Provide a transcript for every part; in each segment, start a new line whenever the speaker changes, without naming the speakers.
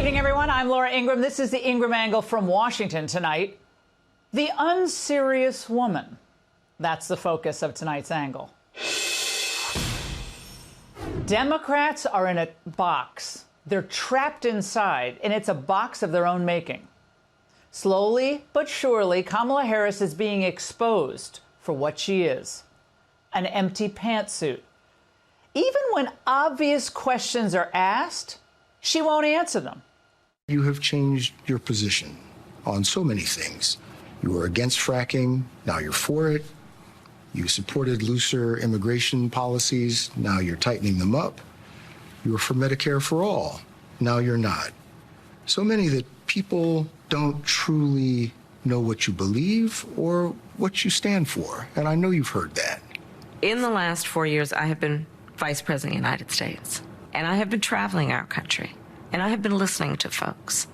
evening, everyone. I'm Laura Ingraham. This is the Ingraham Angle from Washington tonight. The unserious woman. That's the focus of tonight's angle. Democrats are in a box. They're trapped inside, and it's a box of their own making. Slowly but surely, Kamala Harris is being exposed for what she is, an empty pantsuit. Even when obvious questions are asked, she won't answer them.
You have changed your position on so many things. You were against fracking, now you're for it. You supported looser immigration policies, now you're tightening them up. You were for Medicare for all, now you're not. So many that people don't truly know what you believe or what you stand for, and I know you've heard that.
In the last 4 years, I have been Vice President of the United States, and I have been traveling our country, and I have been listening to folks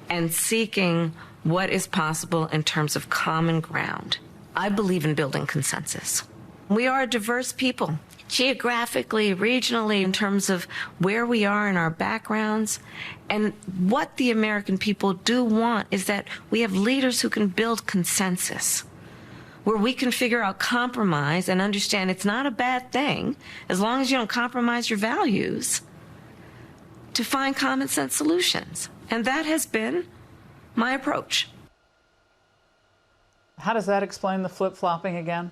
and seeking what is possible in terms of common ground. I believe in building consensus. We are a diverse people, geographically, regionally, in terms of where we are in our backgrounds. And what the American people do want is that we have leaders who can build consensus, where we can figure out compromise and understand it's not a bad thing, as long as you don't compromise your values, to find common sense solutions. And that has been my approach.
How does that explain the flip-flopping again?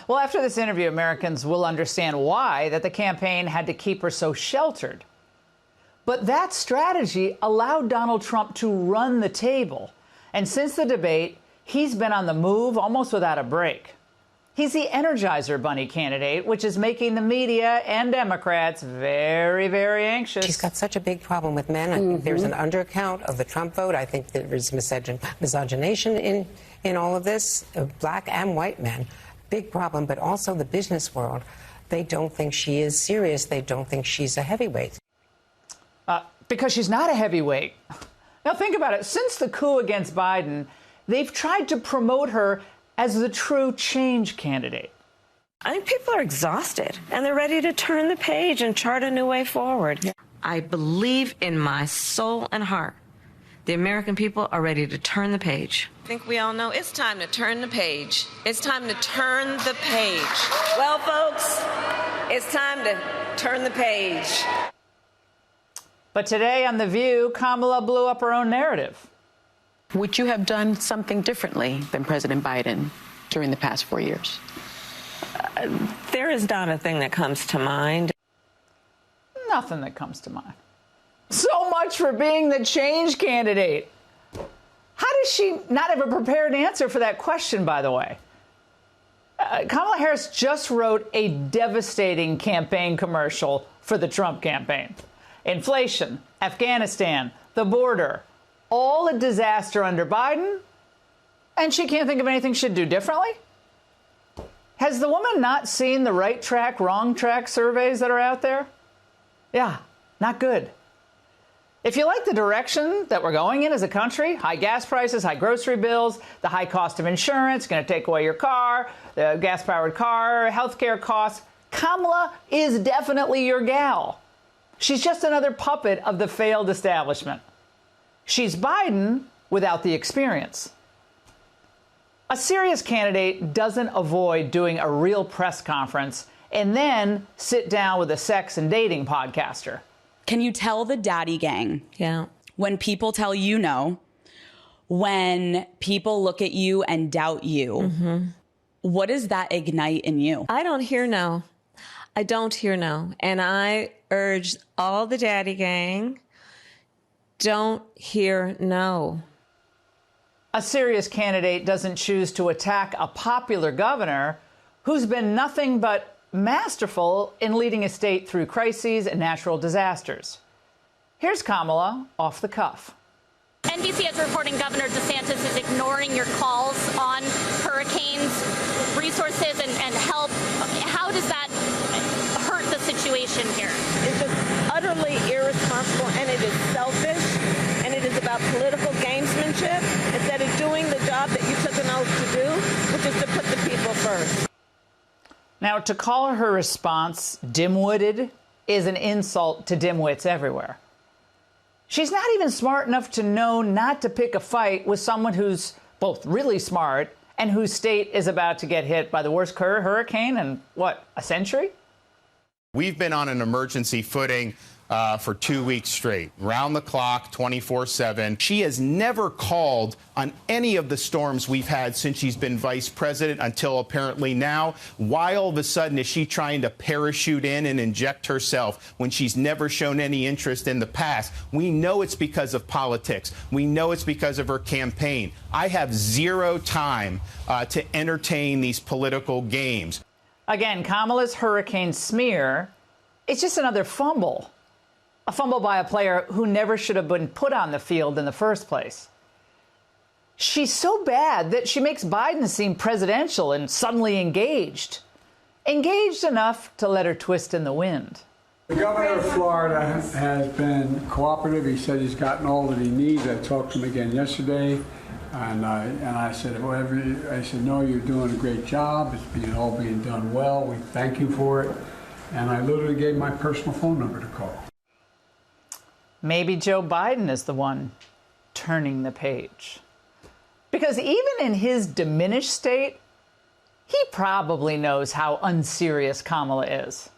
Well, after this interview, Americans will understand why that the campaign had to keep her so sheltered. But that strategy allowed Donald Trump to run the table. And since the debate, he's been on the move almost without a break. He's the Energizer Bunny candidate, which is making the media and Democrats very, very anxious.
She's got such a big problem with men. I think there's an undercount of the Trump vote. I think there is misogynation in all of this, black and white men. Big problem, but also the business world. They don't think she is serious. They don't think she's a heavyweight.
Because she's not a heavyweight. Now think about it. Since the coup against Biden, they've tried to promote her as the true change candidate.
I think people are exhausted, and they're ready to turn the page and chart a new way forward. Yeah. I believe in my soul and heart the American people are ready to turn the page. I think we all know it's time to turn the page. It's time to turn the page. Well, folks, it's time to turn the page.
But today on The View, Kamala blew up her own narrative.
Would you have done something differently than President Biden during the past 4 years?
There is not a thing that comes to mind.
Nothing that comes to mind. So much for being the change candidate. How does she not have a prepared answer for that question, by the way? Kamala Harris just wrote a devastating campaign commercial for the Trump campaign. Inflation, Afghanistan, the border, all a disaster under Biden, and she can't think of anything she'd do differently? Has the woman not seen the right track, wrong track surveys that are out there? Yeah, not good. If you like the direction that we're going in as a country, high gas prices, high grocery bills, the high cost of insurance, going to take away your car, the gas-powered car, healthcare costs, Kamala is definitely your gal. She's just another puppet of the failed establishment. She's Biden without the experience. A serious candidate doesn't avoid doing a real press conference and then sit down with a sex and dating podcaster.
Can you tell the daddy gang?
Yeah.
When people tell you no, when people look at you and doubt you, what does that ignite in you?
I don't hear no. I don't hear no. And I urge all the daddy gang, don't hear no.
A serious candidate doesn't choose to attack a popular governor who's been nothing but masterful in leading a state through crises and natural disasters. Here's Kamala off the cuff.
NBC is reporting Governor DeSantis is ignoring your calls on hurricanes, resources, and help. How does that hurt the situation here?
It's just utterly irresponsible, and it is selfish, and it is about political gamesmanship instead of doing the job that you took an oath to do, which is to put the people first.
Now, to call her response dim-witted is an insult to dimwits everywhere. She's not even smart enough to know not to pick a fight with someone who's both really smart and whose state is about to get hit by the worst hurricane in, what, a century?
We've been on an emergency footing for 2 weeks straight, round the clock, 24/7. She has never called on any of the storms we've had since she's been vice president until apparently now. Why all of a sudden is she trying to parachute in and inject herself when she's never shown any interest in the past? We know it's because of politics. We know it's because of her campaign. I have zero time to entertain these political games.
Again, Kamala's hurricane smear is just another fumble. A fumble by a player who never should have been put on the field in the first place. She's so bad that she makes Biden seem presidential and suddenly engaged. Engaged enough to let her twist in the wind.
The governor of Florida has been cooperative. He said he's gotten all that he needs. I talked to him again yesterday, and I said, no, you're doing a great job. It's all being done well. We thank you for it. And I literally gave my personal phone number to call.
Maybe Joe Biden is the one turning the page. Because even in his diminished state, he probably knows how unserious Kamala is.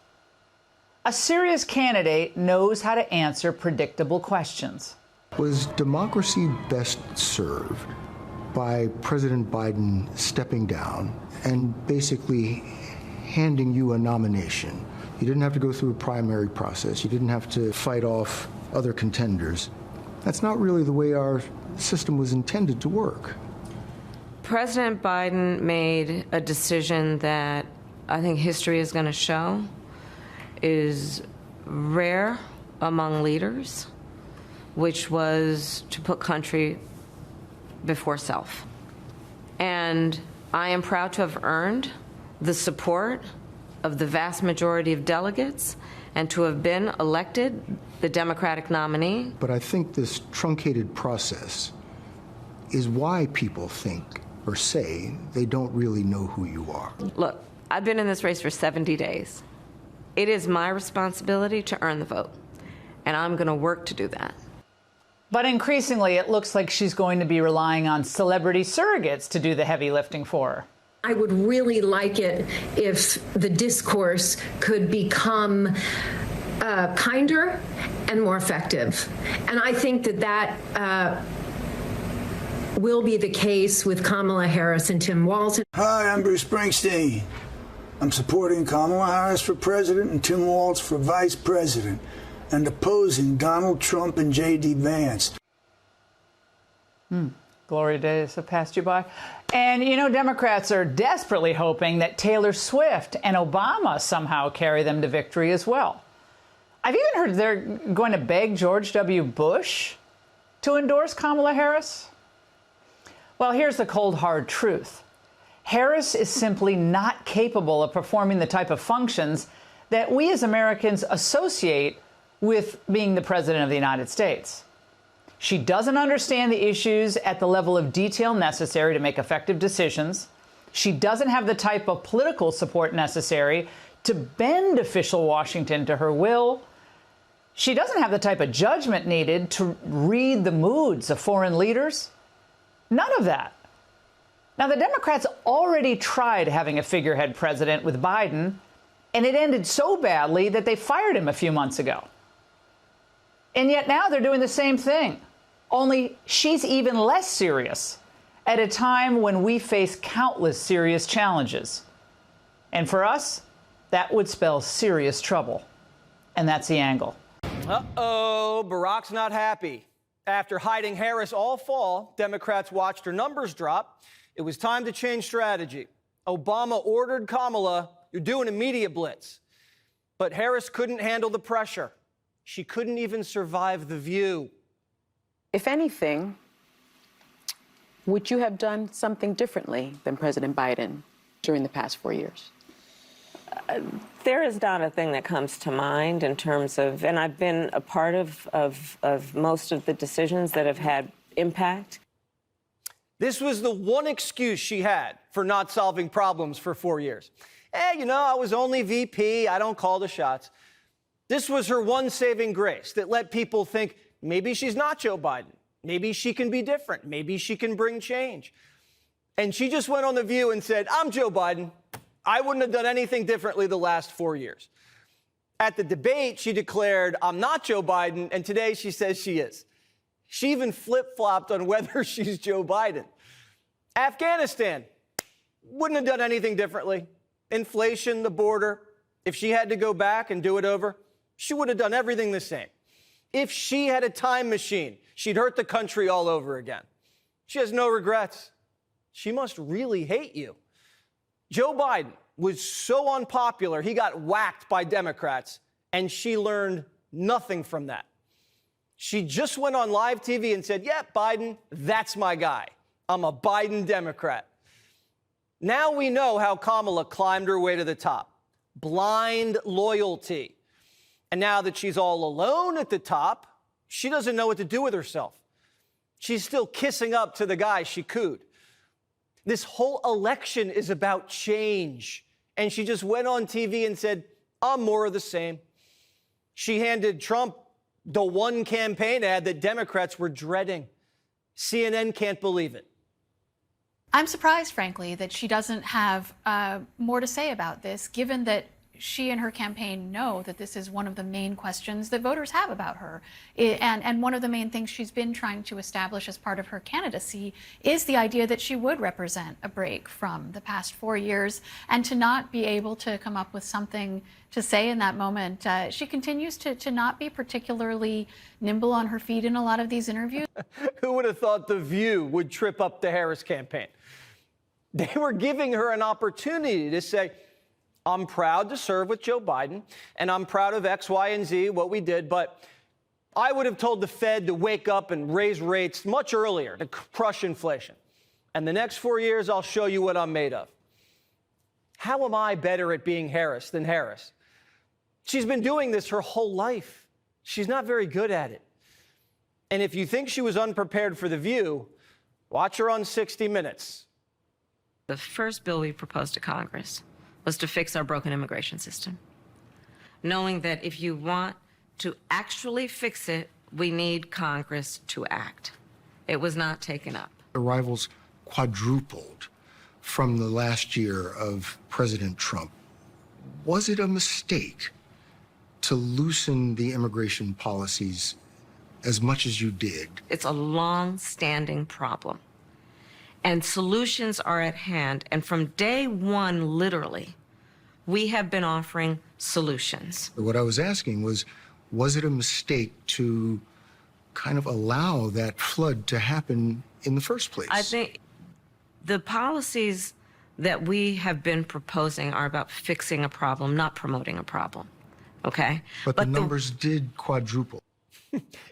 A serious candidate knows how to answer predictable questions.
Was democracy best served by President Biden stepping down and basically handing you a nomination? You didn't have to go through a primary process. You didn't have to fight off other contenders. That's not really the way our system was intended to work.
President Biden made a decision that I think history is going to show is rare among leaders, which was to put country before self. And I am proud to have earned the support of the vast majority of delegates and to have been elected the Democratic nominee.
But I think this truncated process is why people think or say they don't really know who you are.
Look, I've been in this race for 70 days. It is my responsibility to earn the vote, and I'm going to work to do that.
But increasingly, it looks like she's going to be relying on celebrity surrogates to do the heavy lifting for her.
I would really like it if the discourse could become kinder and more effective. And I think that will be the case with Kamala Harris and Tim Walz.
Hi, I'm Bruce Springsteen. I'm supporting Kamala Harris for president and Tim Walz for vice president and opposing Donald Trump and J.D. Vance.
Glory days have passed you by. And, you know, Democrats are desperately hoping that Taylor Swift and Obama somehow carry them to victory as well. I've even heard they're going to beg George W. Bush to endorse Kamala Harris. Well, here's the cold, hard truth. Harris is simply not capable of performing the type of functions that we as Americans associate with being the president of the United States. She doesn't understand the issues at the level of detail necessary to make effective decisions. She doesn't have the type of political support necessary to bend official Washington to her will. She doesn't have the type of judgment needed to read the moods of foreign leaders. None of that. Now, the Democrats already tried having a figurehead president with Biden, and it ended so badly that they fired him a few months ago. And yet now they're doing the same thing. Only she's even less serious at a time when we face countless serious challenges. And for us, that would spell serious trouble. And that's the angle.
Uh-oh, Barack's not happy. After hiding Harris all fall, Democrats watched her numbers drop. It was time to change strategy. Obama ordered Kamala, you're doing a media blitz. But Harris couldn't handle the pressure. She couldn't even survive The View.
If anything, would you have done something differently than President Biden during the past 4 years?
There is not a thing that comes to mind in terms of, and I've been a part of most of the decisions that have had impact.
This was the one excuse she had for not solving problems for 4 years. You know, I was only VP. I don't call the shots. This was her one saving grace that let people think maybe she's not Joe Biden. Maybe she can be different. Maybe she can bring change. And she just went on The View and said, I'm Joe Biden. I wouldn't have done anything differently the last 4 years. At the debate, she declared, I'm not Joe Biden, and today she says she is. She even flip-flopped on whether she's Joe Biden. Afghanistan, wouldn't have done anything differently. Inflation, the border. If she had to go back and do it over, she would have done everything the same. If she had a time machine, she'd hurt the country all over again. She has no regrets. She must really hate you. Joe Biden was so unpopular, he got whacked by Democrats, and she learned nothing from that. She just went on live TV and said, yeah, Biden, that's my guy. I'm a Biden Democrat. Now we know how Kamala climbed her way to the top. Blind loyalty. And now that she's all alone at the top, she doesn't know what to do with herself. She's still kissing up to the guy she cooed. This whole election is about change. And she just went on TV and said, I'm more of the same. She handed Trump the one campaign ad that Democrats were dreading. CNN can't believe it.
I'm surprised, frankly, that she doesn't have more to say about this, given that she and her campaign know that this is one of the main questions that voters have about her. And one of the main things she's been trying to establish as part of her candidacy is the idea that she would represent a break from the past 4 years, and to not be able to come up with something to say in that moment. She continues to not be particularly nimble on her feet in a lot of these interviews.
Who would have thought The View would trip up the Harris campaign? They were giving her an opportunity to say, I'm proud to serve with Joe Biden, and I'm proud of X, Y, and Z, what we did, but I would have told the Fed to wake up and raise rates much earlier to crush inflation. And the next 4 years, I'll show you what I'm made of. How am I better at being Harris than Harris? She's been doing this her whole life. She's not very good at it. And if you think she was unprepared for The View, watch her on 60 Minutes.
The first bill we proposed to Congress was to fix our broken immigration system, knowing that if you want to actually fix it, we need Congress to act. It was not taken up.
Arrivals quadrupled from the last year of President Trump. Was it a mistake to loosen the immigration policies as much as you did?
It's a long-standing problem. And solutions are at hand. And from day one, literally, we have been offering solutions.
What I was asking was it a mistake to kind of allow that flood to happen in the first place?
I think the policies that we have been proposing are about fixing a problem, not promoting a problem, okay?
But the numbers did quadruple.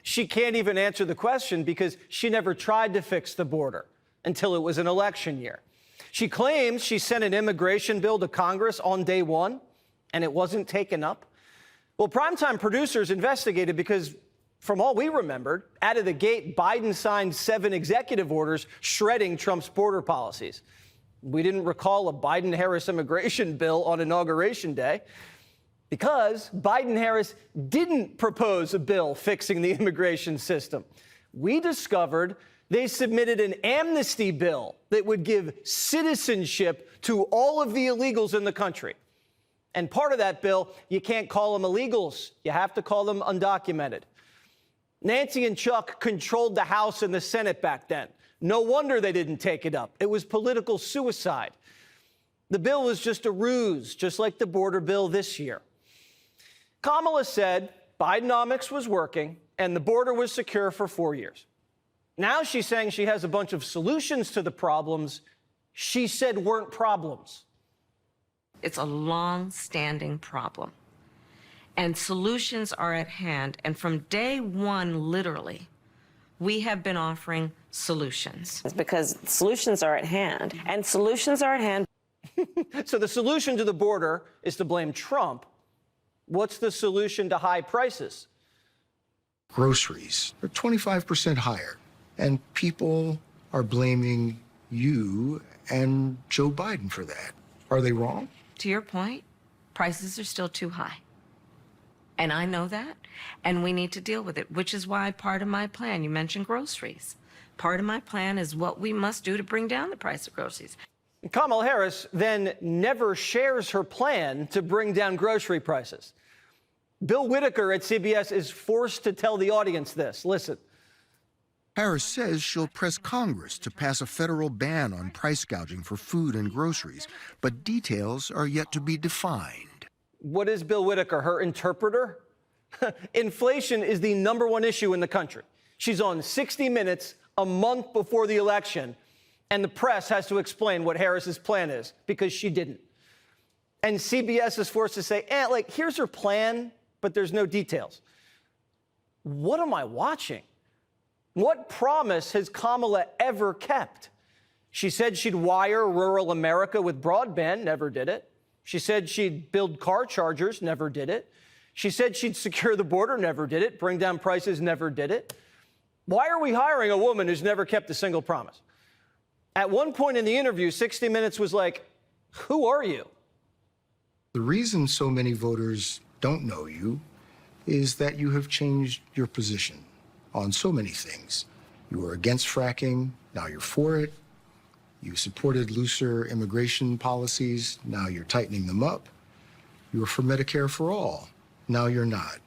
She can't even answer the question because she never tried to fix the border until it was an election year. She claims she sent an immigration bill to Congress on day one, and it wasn't taken up. Well, Primetime producers investigated because, from all we remembered, out of the gate, Biden signed 7 executive orders shredding Trump's border policies. We didn't recall a Biden-Harris immigration bill on Inauguration Day because Biden-Harris didn't propose a bill fixing the immigration system. We discovered they submitted an amnesty bill that would give citizenship to all of the illegals in the country. And part of that bill, you can't call them illegals. You have to call them undocumented. Nancy and Chuck controlled the House and the Senate back then. No wonder they didn't take it up. It was political suicide. The bill was just a ruse, just like the border bill this year. Kamala said Bidenomics was working and the border was secure for 4 years. Now she's saying she has a bunch of solutions to the problems she said weren't problems.
It's a long-standing problem. And solutions are at hand. And from day one, literally, we have been offering solutions.
It's because solutions are at hand. And solutions are at hand.
So the solution to the border is to blame Trump. What's the solution to high prices?
Groceries are 25% higher. And people are blaming you and Joe Biden for that. Are they wrong?
To your point, prices are still too high. And I know that, and we need to deal with it, which is why part of my plan, you mentioned groceries. Part of my plan is what we must do to bring down the price of groceries.
Kamala Harris then never shares her plan to bring down grocery prices. Bill Whitaker at CBS is forced to tell the audience this. Listen.
Harris says she'll press Congress to pass a federal ban on price gouging for food and groceries, but details are yet to be defined.
What is Bill Whitaker, her interpreter? Inflation is the #1 issue in the country. She's on 60 Minutes a month before the election, and the press has to explain what Harris's plan is because she didn't. And CBS is forced to say, here's her plan, but there's no details. What am I watching? What promise has Kamala ever kept? She said she'd wire rural America with broadband, never did it. She said she'd build car chargers, never did it. She said she'd secure the border, never did it. Bring down prices, never did it. Why are we hiring a woman who's never kept a single promise? At one point in the interview, 60 Minutes was like, who are you?
The reason so many voters don't know you is that you have changed your position on so many things. You were against fracking, now you're for it. You supported looser immigration policies, now you're tightening them up. You were for Medicare for all, now you're not.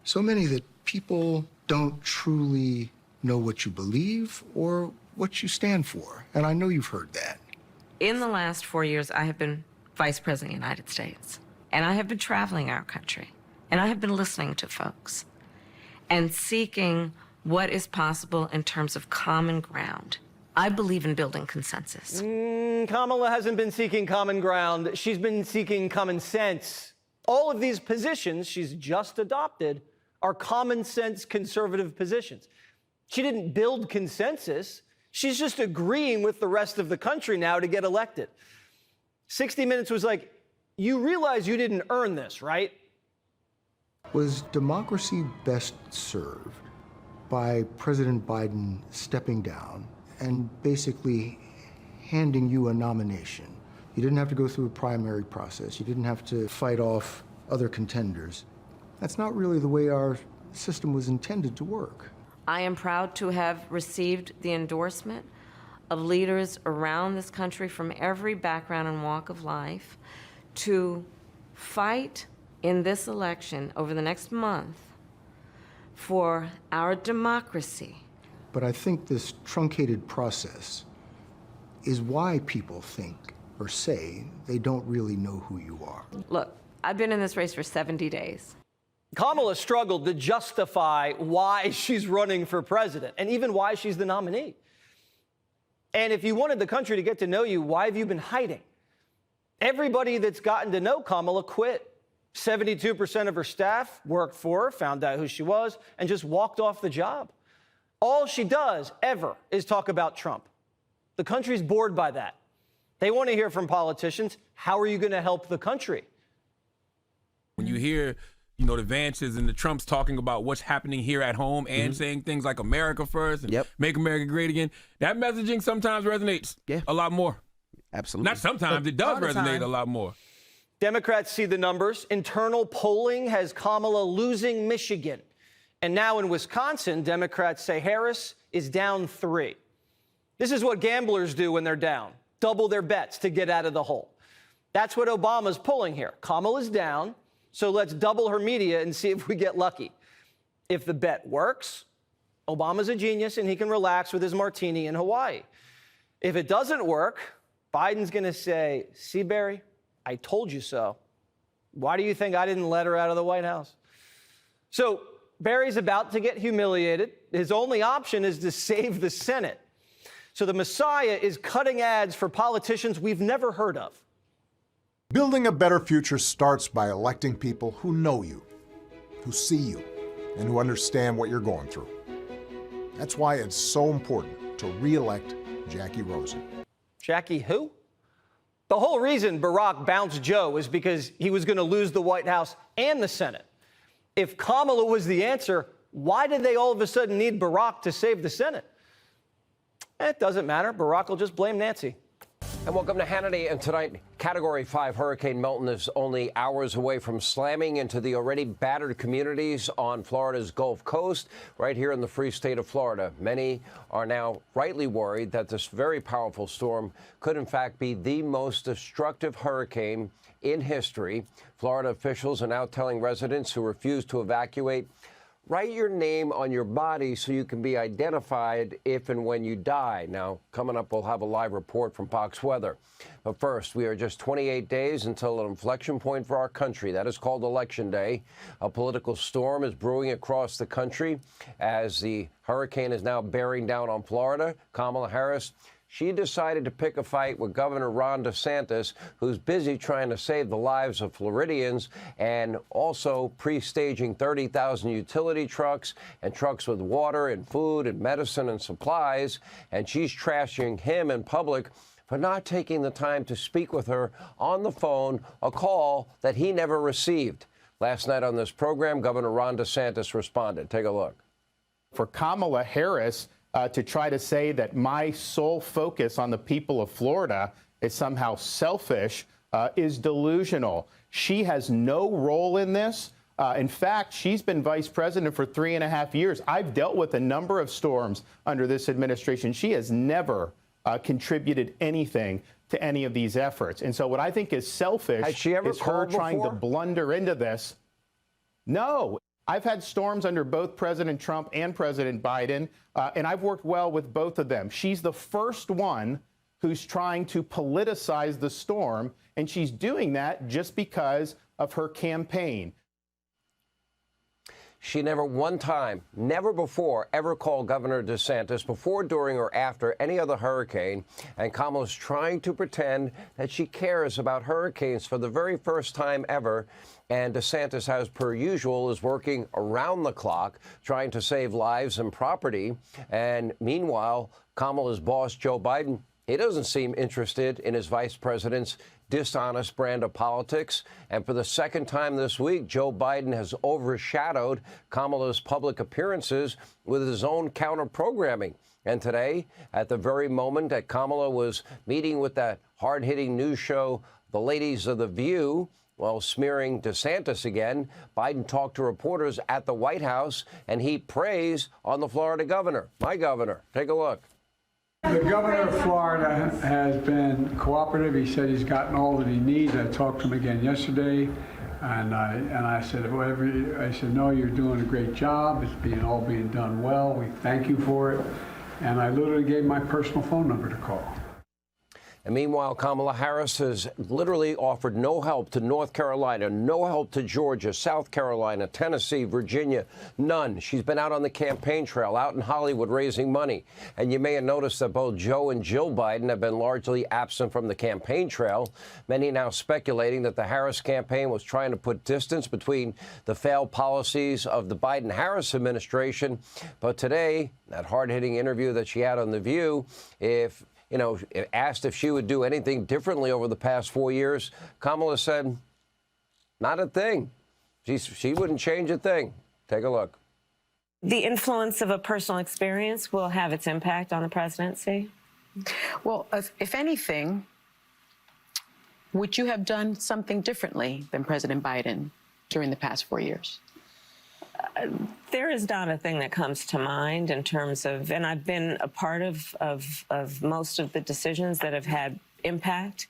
So many that people don't truly know what you believe or what you stand for, and I know you've heard that.
In the last 4 years, I have been Vice President of the United States, and I have been traveling our country, and I have been listening to folks and seeking what is possible in terms of common ground. I believe in building consensus.
Kamala hasn't been seeking common ground. She's been seeking common sense. All of these positions she's just adopted are common sense conservative positions. She didn't build consensus. She's just agreeing with the rest of the country now to get elected. 60 Minutes was like, you realize you didn't earn this, right?
Was democracy best served by President Biden stepping down and basically handing you a nomination? You didn't have to go through a primary process. You didn't have to fight off other contenders. That's not really the way our system was intended to work.
I am proud to have received the endorsement of leaders around this country from every background and walk of life to fight in this election over the next month for our democracy.
But I think this truncated process is why people think or say they don't really know who you are.
Look, I've been in this race for 70 days.
Kamala struggled to justify why she's running for president and even why she's the nominee. And if you wanted the country to get to know you, why have you been hiding? Everybody that's gotten to know Kamala quit. 72% of her staff worked for her, found out who she was, and just walked off the job. All she does ever is talk about Trump. The country's bored by that. They want to hear from politicians, how are you going to help the country?
When you hear, the Vances and the Trumps talking about what's happening here at home and saying things like America first and make America great again, that messaging sometimes resonates a lot more.
Absolutely.
Not sometimes, it does resonate a lot more.
Democrats see the numbers. Internal polling has Kamala losing Michigan. And now in Wisconsin, Democrats say Harris is down 3. This is what gamblers do when they're down. Double their bets to get out of the hole. That's what Obama's pulling here. Kamala's down, so let's double her media and see if we get lucky. If the bet works, Obama's a genius and he can relax with his martini in Hawaii. If it doesn't work, Biden's going to say, see, Barry, I told you so. Why do you think I didn't let her out of the White House? So Barry's about to get humiliated. His only option is to save the Senate. So the Messiah is cutting ads for politicians we've never heard of.
Building a better future starts by electing people who know you, who see you, and who understand what you're going through. That's why it's so important to re-elect Jackie Rosen.
Jackie who? The whole reason Barack bounced Joe was because he was going to lose the White House and the Senate. If Kamala was the answer, why did they all of a sudden need Barack to save the Senate? It doesn't matter. Barack will just blame Nancy.
And welcome to Hannity. And tonight, Category 5 Hurricane Milton is only hours away from slamming into the already battered communities on Florida's Gulf Coast, right here in the free state of Florida. Many are now rightly worried that this very powerful storm could, in fact, be the most destructive hurricane in history. Florida officials are now telling residents who refuse to evacuate, write your name on your body so you can be identified if and when you die. Now, coming up, we'll have a live report from Fox Weather. But first, we are just 28 days until an inflection point for our country. That is called Election Day. A political storm is brewing across the country as the hurricane is now bearing down on Florida. Kamala Harris, she decided to pick a fight with Governor Ron DeSantis, who's busy trying to save the lives of Floridians and also pre-staging 30,000 utility trucks and trucks with water and food and medicine and supplies. And she's trashing him in public for not taking the time to speak with her on the phone, a call that he never received. Last night on this program, Governor Ron DeSantis responded. Take a look.
For Kamala Harris to try to say that my sole focus on the people of Florida is somehow selfish is delusional. She has no role in this. In fact, she's been vice president for 3.5 years. I've dealt with a number of storms under this administration. She has never contributed anything to any of these efforts. And so what I think is selfish is her trying to blunder into this. No. I've had storms under both President Trump and President Biden, and I've worked well with both of them. She's the first one who's trying to politicize the storm, and she's doing that just because of her campaign.
She never one time, never before, ever called Governor DeSantis before, during, or after any other hurricane. And Kamala's trying to pretend that she cares about hurricanes for the very first time ever. And DeSantis, as per usual, is working around the clock, trying to save lives and property. And meanwhile, Kamala's boss, Joe Biden, he doesn't seem interested in his vice president's dishonest brand of politics. And for the second time this week, Joe Biden has overshadowed Kamala's public appearances with his own counter-programming. And today, at the very moment that Kamala was meeting with that hard-hitting news show, The Ladies of The View, while smearing DeSantis again, Biden talked to reporters at the White House, and he praised on the Florida governor. My governor. Take a look.
The governor of Florida has been cooperative. He said he's gotten all that he needs. I talked to him again yesterday, and I said, no, you're doing a great job. It's all being done well. We thank you for it. And I literally gave my personal phone number to call.
And meanwhile, Kamala Harris has literally offered no help to North Carolina, no help to Georgia, South Carolina, Tennessee, Virginia, none. She's been out on the campaign trail, out in Hollywood raising money. And you may have noticed that both Joe and Jill Biden have been largely absent from the campaign trail. Many now speculating that the Harris campaign was trying to put distance between the failed policies of the Biden-Harris administration. But today, that hard-hitting interview that she had on The View, asked if she would do anything differently over the past 4 years, Kamala said, not a thing. She wouldn't change a thing. Take a look.
The influence of a personal experience will have its impact on the presidency?
Well, if anything, would you have done something differently than President Biden during the past 4 years?
There is not a thing that comes to mind in terms of, and I've been a part of most of the decisions that have had impact.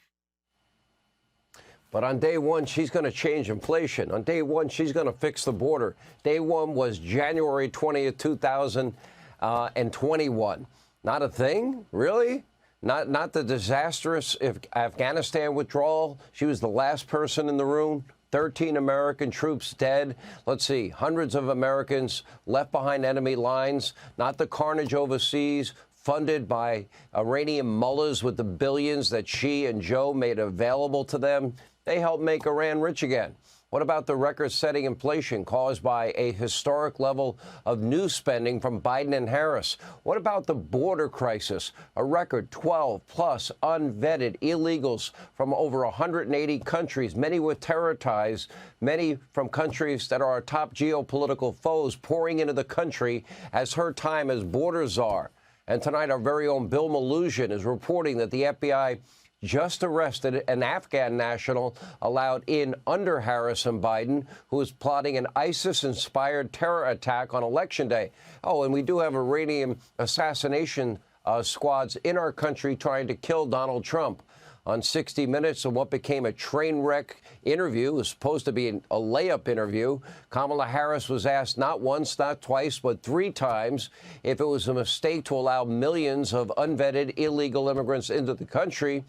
But on day one, she's going to change inflation. On day one, she's going to fix the border. Day one was January 20th, 2021. Not a thing? Really? Not the disastrous Afghanistan withdrawal. She was the last person in the room. 13 American troops dead. Let's see, hundreds of Americans left behind enemy lines. Not the carnage overseas, funded by Iranian mullahs with the billions that she and Joe made available to them. They helped make Iran rich again. What about the record-setting inflation caused by a historic level of new spending from Biden and Harris? What about the border crisis? A record 12-plus unvetted illegals from over 180 countries, many with terror ties, many from countries that are our top geopolitical foes pouring into the country as her time as border czar. And tonight, our very own Bill Maloogian is reporting that the FBI just arrested an Afghan national allowed in under Harris and Biden who was plotting an ISIS-inspired terror attack on Election Day. Oh, and we do have Iranian assassination squads in our country trying to kill Donald Trump. On 60 Minutes, and what became a train wreck interview, was supposed to be a layup interview. Kamala Harris was asked not once, not twice, but 3 times if it was a mistake to allow millions of unvetted illegal immigrants into the country.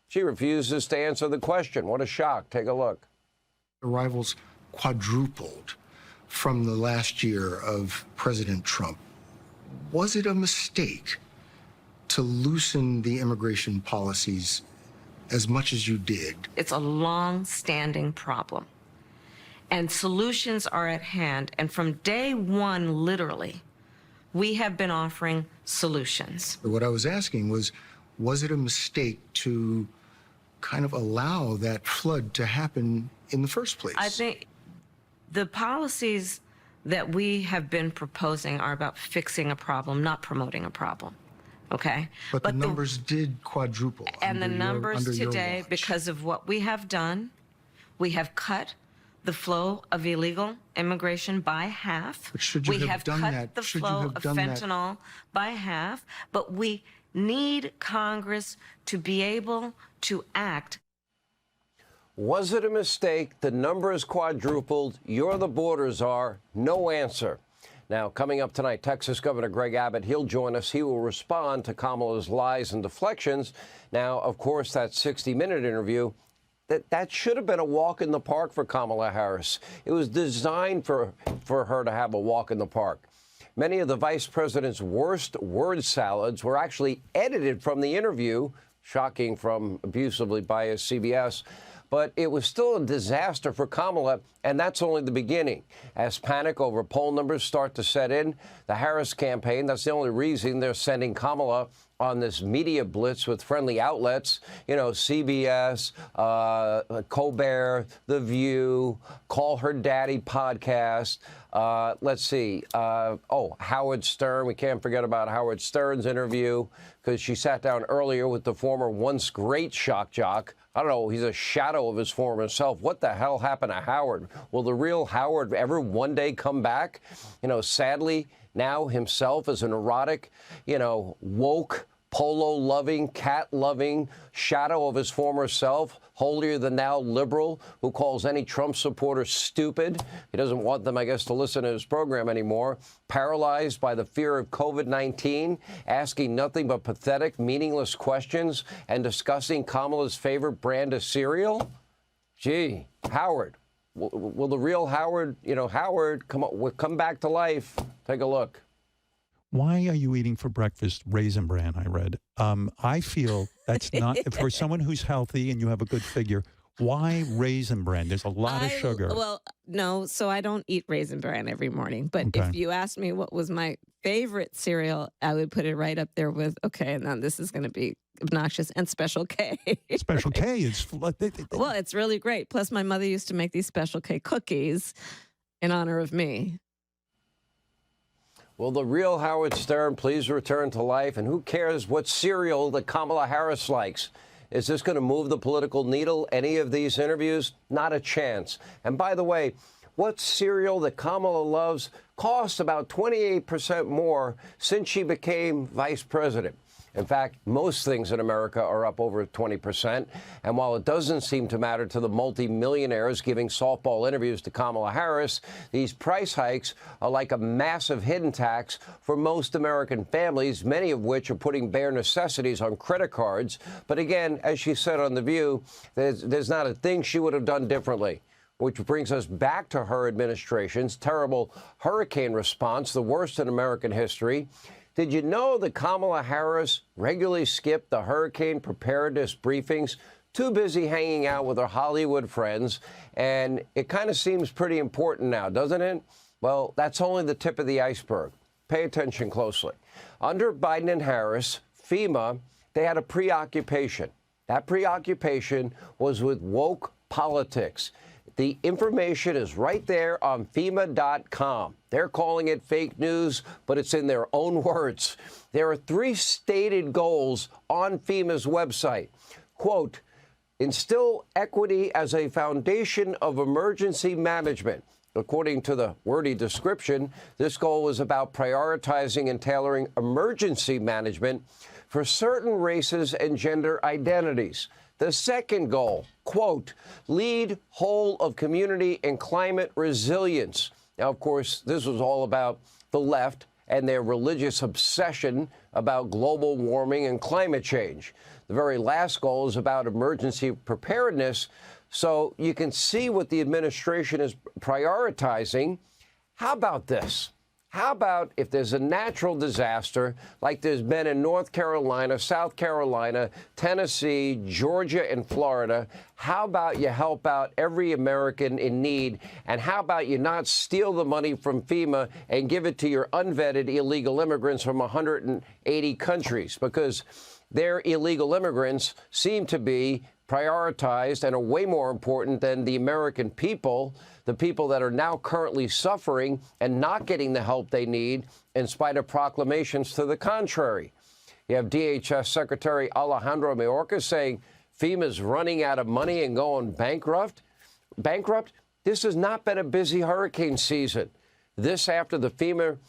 She refuses to answer the question. What a shock. Take a look.
Arrivals quadrupled from the last year of President Trump. Was it a mistake to loosen the immigration policies as much as you did?
It's a long-standing problem, and solutions are at hand. And from day one, literally, we have been offering solutions.
What I was asking was it a mistake to kind of allow that flood to happen in the first place?
I think the policies that we have been proposing are about fixing a problem, not promoting a problem. Okay.
But the numbers did quadruple.
And the numbers today, because of what we have done, we have cut the flow of illegal immigration by half.
But should you
we
have done
cut
that?
the
Should you
flow
have
of
done that?
fentanyl by half. But we need Congress to be able to act.
Was it a mistake? The numbers quadrupled. You're the borders are. No answer. Now, coming up tonight, Texas Governor Greg Abbott, he'll join us. He will respond to Kamala's lies and deflections. Now, of course, that 60-minute interview, that should have been a walk in the park for Kamala Harris. It was designed for her to have a walk in the park. Many of the vice president's worst word salads were actually edited from the interview, shocking from abusively biased CBS. But it was still a disaster for Kamala, and that's only the beginning. As panic over poll numbers start to set in, the Harris campaign, that's the only reason they're sending Kamala on this media blitz with friendly outlets, you know, CBS, Colbert, The View, Call Her Daddy podcast. Let's see. Howard Stern. We can't forget about Howard Stern's interview because she sat down earlier with the former once great shock jock. I don't know. He's a shadow of his former self. What the hell happened to Howard? Will the real Howard ever one day come back? You know, sadly, now himself is an erotic, you know, woke, polo-loving, cat-loving shadow of his former self, holier-than-thou liberal who calls any Trump supporter stupid. He doesn't want them, I guess, to listen to his program anymore. Paralyzed by the fear of COVID-19, asking nothing but pathetic, meaningless questions and discussing Kamala's favorite brand of cereal? Gee, Howard. Will the real Howard, you know, Howard come back to life? Take a look.
Why are you eating for breakfast Raisin Bran, I read? I feel that's not, for someone who's healthy and you have a good figure, why Raisin Bran? There's a lot of sugar.
Well, no, so I don't eat Raisin Bran every morning. But
Okay.
if you asked me what was my favorite cereal, I would put it right up there with, okay, now this is going to be obnoxious, and Special K.
Special K is...
Well, it's really great. Plus, my mother used to make these Special K cookies in honor of me.
Will the real Howard Stern please return to life? And who cares what cereal that Kamala Harris likes? Is this going to move the political needle, any of these interviews? Not a chance. And by the way, what cereal that Kamala loves costs about 28% more since she became vice president. In fact, most things in America are up over 20%. And while it doesn't seem to matter to the multimillionaires giving softball interviews to Kamala Harris, these price hikes are like a massive hidden tax for most American families, many of which are putting bare necessities on credit cards. But again, as she said on The View, there's not a thing she would have done differently. Which brings us back to her administration's terrible hurricane response, the worst in American history. Did you know that Kamala Harris regularly skipped the hurricane preparedness briefings? Too busy hanging out with her Hollywood friends. And it kind of seems pretty important now, doesn't it? Well, that's only the tip of the iceberg. Pay attention closely. Under Biden and Harris, FEMA, they had a preoccupation. That preoccupation was with woke politics. The information is right there on FEMA.com. They're calling it fake news, but it's in their own words. There are 3 stated goals on FEMA's website. quote, instill equity as a foundation of emergency management. According to the wordy description, this goal was about prioritizing and tailoring emergency management for certain races and gender identities. The second goal, quote, lead whole of community and climate resilience. Now, of course, this was all about the left and their religious obsession about global warming and climate change. The very last goal is about emergency preparedness. So you can see what the administration is prioritizing. How about this? How about if there's a natural disaster like there's been in North Carolina, South Carolina, Tennessee, Georgia, and Florida? How about you help out every American in need? And how about you not steal the money from FEMA and give it to your unvetted illegal immigrants from 180 countries? Because their illegal immigrants seem to be prioritized and are way more important than the American people, the people that are now currently suffering and not getting the help they need in spite of proclamations to the contrary. You have DHS Secretary Alejandro Mayorkas saying FEMA's running out of money and going bankrupt. This has not been a busy hurricane season. This after the FEMA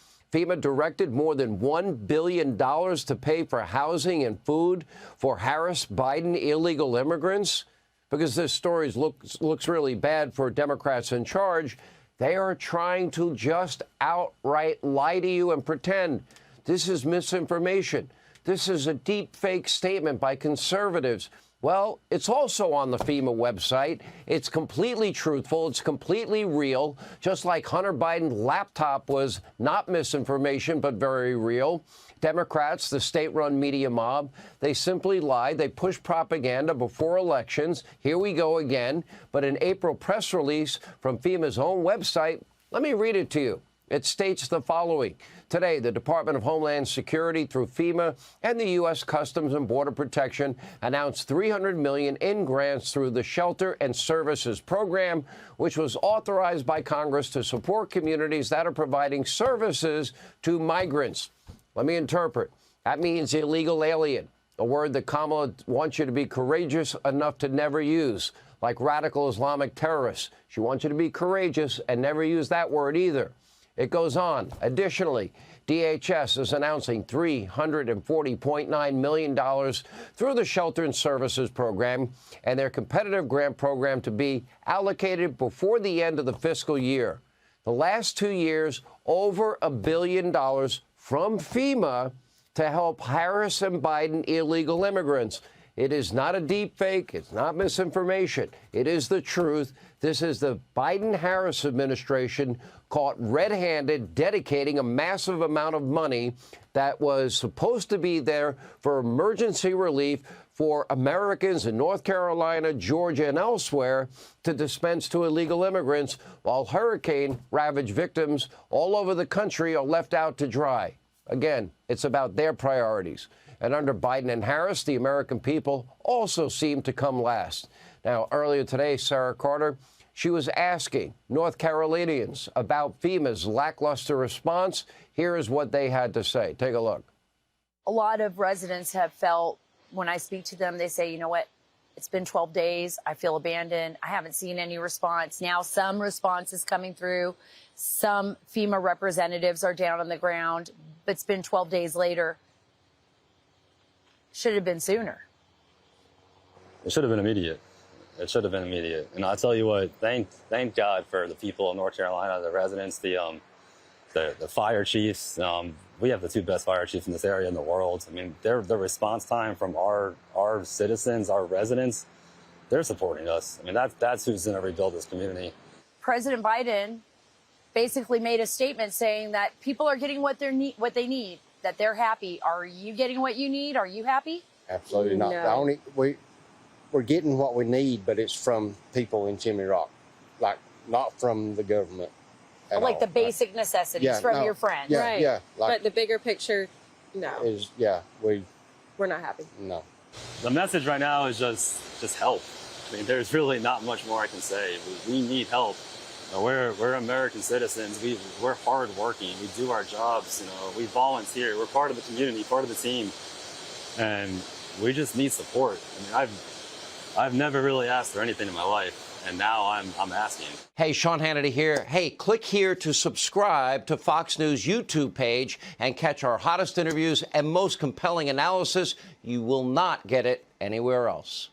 directed more than $1 billion to pay for housing and food for Harris-Biden illegal immigrants. Because this story looks really bad for Democrats in charge, they are trying to just outright lie to you and pretend this is misinformation. This is a deep fake statement by conservatives. Well, it's also on the FEMA website. It's completely truthful. It's completely real, just like Hunter Biden's laptop was not misinformation, but very real. Democrats, the state-run media mob, they simply lie. They push propaganda before elections. Here we go again. But an April press release from FEMA's own website, let me read it to you. It states the following. Today, the Department of Homeland Security, through FEMA and the U.S. Customs and Border Protection, announced $300 million in grants through the Shelter and Services Program, which was authorized by Congress to support communities that are providing services to migrants. Let me interpret. That means illegal alien, a word that Kamala wants you to be courageous enough to never use, like radical Islamic terrorists. She wants you to be courageous and never use that word either. It goes on. Additionally, DHS is announcing $340.9 million through the Shelter and Services Program and their competitive grant program to be allocated before the end of the fiscal year. The last 2 years, over $1 billion from FEMA to help Harris and Biden illegal immigrants. It is not a deep fake. It's not misinformation. It is the truth. This is the Biden-Harris administration caught red-handed dedicating a massive amount of money that was supposed to be there for emergency relief for Americans in North Carolina, Georgia, and elsewhere to dispense to illegal immigrants, while hurricane-ravaged victims all over the country are left out to dry. Again, it's about their priorities. And under Biden and Harris, the American people also seem to come last. Now, earlier today, Sarah Carter, she was asking North Carolinians about FEMA's lackluster response. Here is what they had to say. Take a look.
A lot of residents have felt, when I speak to them, they say, you know what, it's been 12 days. I feel abandoned. I haven't seen any response. Now some response is coming through. Some FEMA representatives are down on the ground, but it's been 12 days later. Should have been sooner.
It should have been immediate. It should have been immediate. And I tell you what, thank God for the people of North Carolina, the residents, the fire chiefs. We have the two best fire chiefs in this area in the world. I mean, the response time from our citizens, our residents, they're supporting us. I mean, that's who's going to rebuild this community.
President Biden basically made a statement saying that people are getting what they need, that they're happy. Are you getting what you need? Are you happy?
Absolutely not.
No.
We're getting what we need, but it's from people in Chimney Rock, like not from the government.
Like the basic necessities from your friends.
Yeah,
right.
Yeah.
But the bigger picture, no.
We're
not happy.
No.
The message right now is just help. I mean, there's really not much more I can say. We need help. We're American citizens. We're hardworking. We do our jobs. We volunteer. We're part of the community, part of the team, and we just need support. I mean, I've never really asked for anything in my life, and now I'm asking.
Hey, Sean Hannity here. Hey, click here to subscribe to Fox News YouTube page and catch our hottest interviews and most compelling analysis. You will not get it anywhere else.